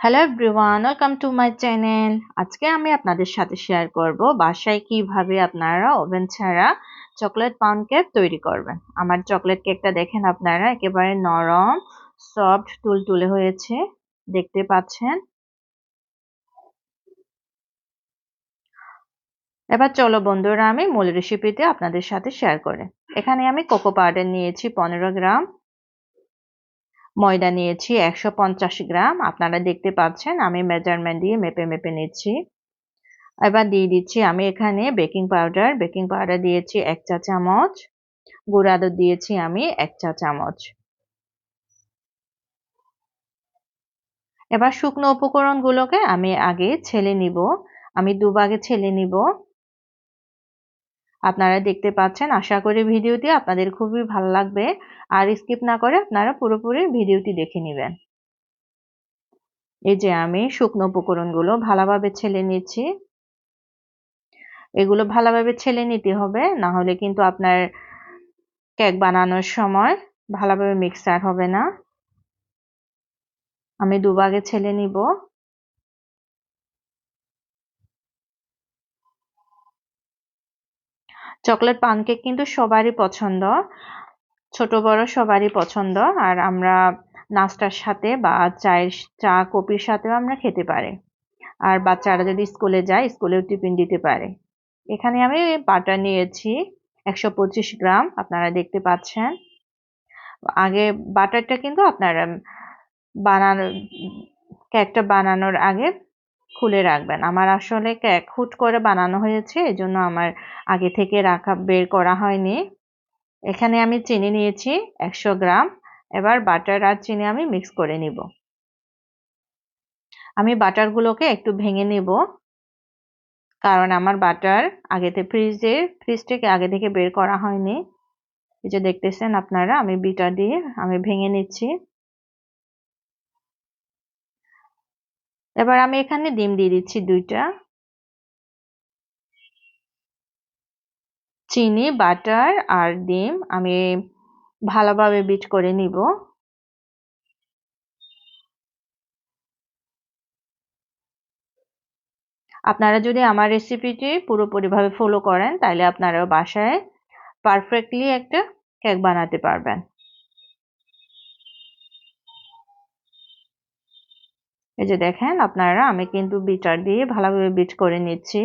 Hello everyone, welcome to my channel. আজকে আমি আপনাদের সাথে শেয়ার করব বাসায় কিভাবে আপনারা ওভেন ছাড়া চকলেট পাউন্ড কেক তৈরি করবেন। আমার চকলেট কেকটা দেখেন আপনারা, একেবারে নরম, সফট, তুলতুলে হয়েছে, দেখতে পাচ্ছেন। এবার চলো বন্ধুরা, আমি মূল রেসিপিটি আপনাদের সাথে শেয়ার করি। এখানে আমি কোকো পাউডার নিয়েছি 15 গ্রাম, ময়দা নিয়েছি 150 গ্রাম। আপনারা দেখতে পাচ্ছেন আমি মেজারমেন্ট দিয়ে মেপে মেপে নিচ্ছি। এবার দিয়ে দিচ্ছি আমি এখানে বেকিং পাউডার দিয়েছি 1 চা চামচ, গুঁড়া দুধ দিয়েছি আমি 1 চা চামচ। এবার শুকনো উপকরণগুলোকে আমি আগে ছেলে নিব, আমি দুভাগে ছেলে নিব। আপনারা দেখতে পাচ্ছেন, আশা করি ভিডিওটি আপনাদের খুবই ভালো লাগবে, আর স্কিপ না করে আপনারা পুরোপুরি ভিডিওটি দেখে নেবেন। এই যে আমি শুকনো উপকরণগুলো ভালোভাবে ছেলে নিচ্ছি। এগুলো ভালোভাবে ছেলে নিতে হবে, না হলে কিন্তু আপনার কেক বানানোর সময় ভালোভাবে মিক্সার হবে না। আমি দুভাগে ছেলে নিব। চকলেট পানকেক কিন্তু সবারই পছন্দ, ছোট বড় সবারই পছন্দ। আর আমরা নাস্তার সাথে বা চা কফির সাথেও আমরা খেতে পারি। আর বাচ্চারা যদি স্কুলে যায়, স্কুলেও টিফিন দিতে পারে। এখানে আমি বাটার নিয়েছি 125 গ্রাম, আপনারা দেখতে পাচ্ছেন। আগে বাটারটা কিন্তু আপনারা বানানো কেকটা বানানোর আগে খুলে রাখবেন। আমার আসলে কেক হুট করে বানানো হয়েছে, এজন্য আমার আগে থেকে রাখা বের করা হয়নি। এখানে আমি চিনি নিয়েছি 100 গ্রাম। এবার বাটার আর চিনি আমি মিক্স করে নিব। আমি বাটারগুলোকে একটু ভেঙে নিব, কারণ আমার বাটার ফ্রিজ থেকে আগে থেকে বের করা হয়নি। এই যে দেখতেছেন আপনারা, আমি বিটার দিয়ে আমি ভেঙে নিচ্ছি। এবার আমি এখানে ডিম দিয়ে দিচ্ছি 2টা। চিনি, বাটার আর ডিম আমি ভালোভাবে বিট করে নিব। আপনারা যদি আমার রেসিপিটি পুরোপুরিভাবে ফলো করেন, তাহলে আপনারাও বাসায় পারফেক্টলি একটা কেক বানাতে পারবেন। এই যে দেখেন আপনারা, আমি কিন্তু বিটার দিয়ে ভালোভাবে বিট করে নিচ্ছি।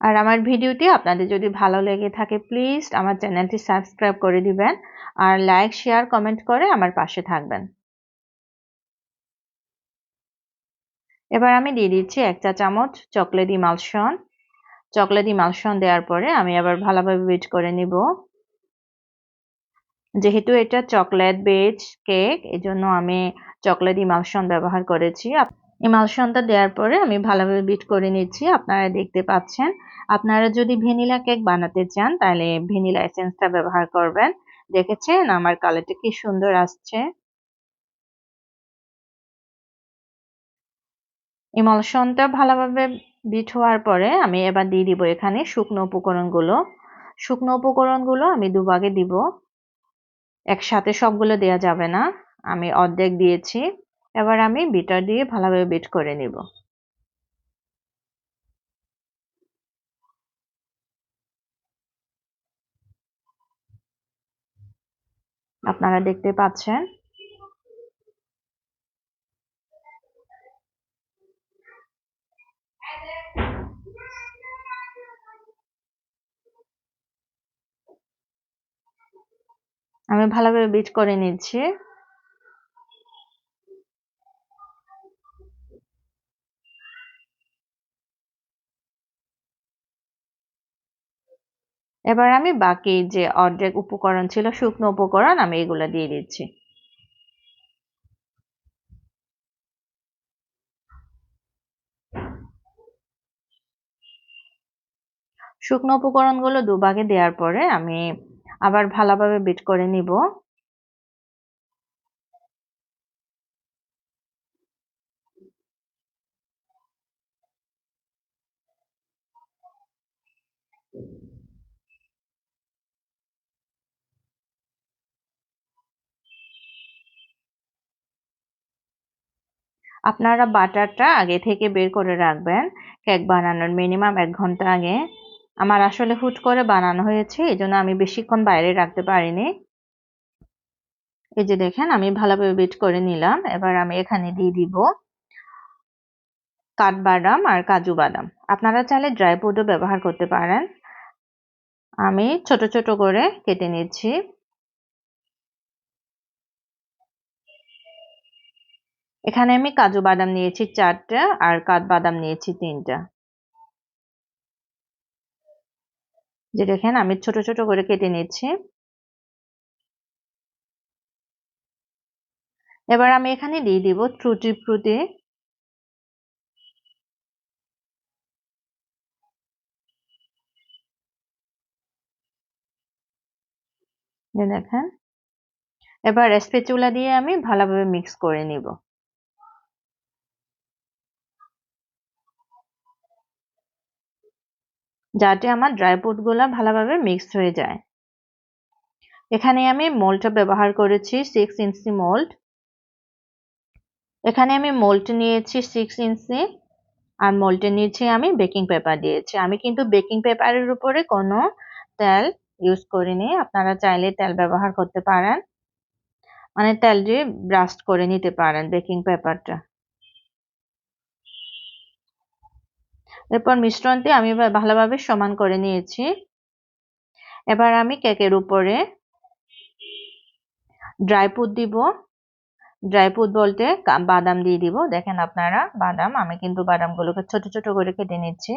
আর আমার ভিডিওটি আপনাদের যদি ভালো লেগে থাকে, প্লিজ আমার চ্যানেলটি সাবস্ক্রাইব করে দিবেন, আর লাইক, শেয়ার, কমেন্ট করে আমার পাশে থাকবেন। এবার আমি দিয়ে দিচ্ছি 1 চা চামচ চকলেট ইমালশন। চকলেট ইমালশন দেওয়ার পরে আমি আবার ভালোভাবে বিট করে নিব। যেহেতু এটা চকলেট বেজ কেক, এজন্য আমি চকলেট ইমালশন ব্যবহার করেছি। ইমালশনটা দেওয়ার পরে আমি ভালোভাবে বিট করে নিচ্ছি। আপনারা দেখতে পাচ্ছেন, আপনারা যদি ভ্যানিলা কেক বানাতে চান তাহলে ভ্যানিলা এসেন্সটা ব্যবহার করবেন। দেখেছেন আমার কালারটা কি সুন্দর আসছে। ইমালশনটা ভালোভাবে বিট হওয়ার পরে আমি এবার দিয়ে দিব এখানে শুকনো উপকরণগুলো। শুকনো উপকরণগুলো আমি দুভাগে দিব, একসাথে সবগুলো দেওয়া যাবে না। আমি অর্ধেক দিয়েছি। এবার আমি বিটার দিয়ে ভালোভাবে বিট করে নিব। আপনারা দেখতে পাচ্ছেন। আমি ভালোভাবে বিট করে নিচ্ছি। এবার আমি বাকি যে অর্ধেক উপকরণ ছিল, শুকনো উপকরণ, আমি এগুলো দিয়ে দিচ্ছি। শুকনো উপকরণগুলো দুভাগে দেওয়ার পরে আমি আবার ভালোভাবে বিট করে নিব। আপনারা বাটারটা আগে থেকে বের করে রাখবেন কেক বানানোর মিনিমাম 1 ঘন্টা আগে। আমার আসলে হুট করে বানানো হয়েছে, এজন্য আমি বেশিক্ষণ বাইরে রাখতে পারিনি। এই যে দেখেন আমি ভালোভাবে বিট করে নিলাম। এবার আমি এখানে দিয়ে দিব কাঠবাদাম আর কাজু বাদাম। আপনারা চাইলে ড্রাই ফ্রুটও ব্যবহার করতে পারেন। আমি ছোট ছোট করে কেটে নিচ্ছি। এখানে আমি কাজু বাদাম নিয়েছি 4টা আর কাঠবাদাম নিয়েছি 3টা। যে দেখেন আমি ছোট ছোট করে কেটে নিচ্ছি। এবার আমি এখানে দিয়ে দিব টুটি ফ্রুটি। যে দেখেন এবার স্প্যাচুলা দিয়ে আমি ভালোভাবে মিক্স করে নিব, যাতে আমার ড্রাই ফ্রুট গুলা ভালোভাবে মিক্স হয়ে যায়। এখানে আমি মোল্ডটা ব্যবহার করেছি 6 ইঞ্চি মোল্ড। এখানে আমি মোল্ড নিয়েছি 6 ইঞ্চি আর মোল্ডে নিয়েছি আমি বেকিং পেপার দিয়েছি। আমি কিন্তু বেকিং পেপারের উপরে কোনো তেল ইউজ করিনি। আপনারা চাইলে তেল ব্যবহার করতে পারেন, মানে তেল দিয়ে ব্রাস্ট করে নিতে পারেন বেকিং পেপারটা। এরপর মিশ্রণটি আমি ভালোভাবে সমান করে নিয়েছি। এবার আমি কেকের উপরে ড্রাই ফ্রুট দিব। ড্রাই ফ্রুট বলতে বাদাম দিয়ে দিব। দেখেন আপনারা বাদাম, আমি কিন্তু বাদামগুলোকে ছোট ছোট করে কেটে নিচ্ছি।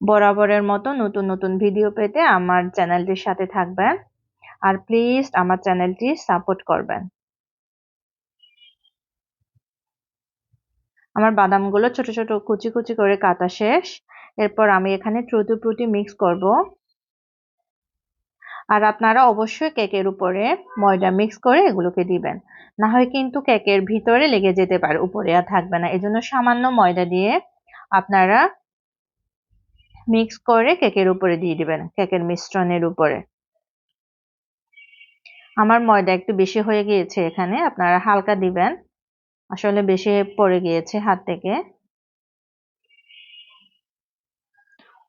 বরাবরের মতো নতুন নতুন ভিডিও পেতে আমার চ্যানেলটির সাথে থাকবেন আর প্লিজ আমার চ্যানেলটি সাপোর্ট করবেন। আমার বাদামগুলো ছোট ছোট কুচি কুচি করে কাটা শেষ। এরপর আমি এখানে টুটি ফ্রুটি মিক্স করব। আর আপনারা অবশ্যই কেকের উপরে ময়দা মিক্স করে এগুলোকে দিবেন, না হয় কিন্তু কেকের ভিতরে লেগে যেতে পারে, উপরে আর থাকবে না। এজন্য সামান্য ময়দা দিয়ে আপনারা মিক্স করে কেকের উপরে দিয়ে দিবেন, কেকের মিশ্রণের উপরে। আমার ময়দা একটু বেশি হয়ে গিয়েছে, এখানে আপনারা হালকা দিবেন, আসলে বেশি পড়ে গিয়েছে হাত থেকে।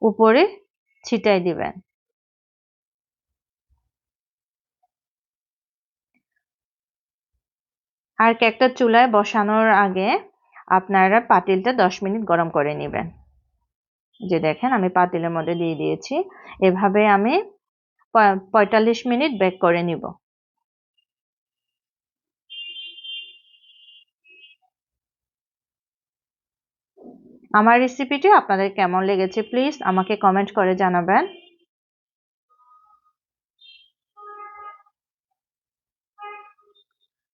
উপরে ছিটাই দিবেন। আর কেকটা চুলায় বসানোর আগে আপনারা পাতিলটা 10 মিনিট গরম করে নেবেন। যে দেখেন আমি পাতিলের মধ্যে দিয়ে দিয়েছি। এভাবে আমি 45 মিনিট বেক করে নিব। আমার রেসিপিটি আপনাদের কেমন লেগেছে প্লিজ আমাকে কমেন্ট করে জানাবেন।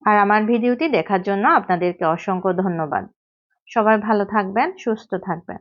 আর আমার ভিডিওটি দেখার জন্য আপনাদেরকে অসংখ্য ধন্যবাদ। সবাই ভালো থাকবেন, সুস্থ থাকবেন।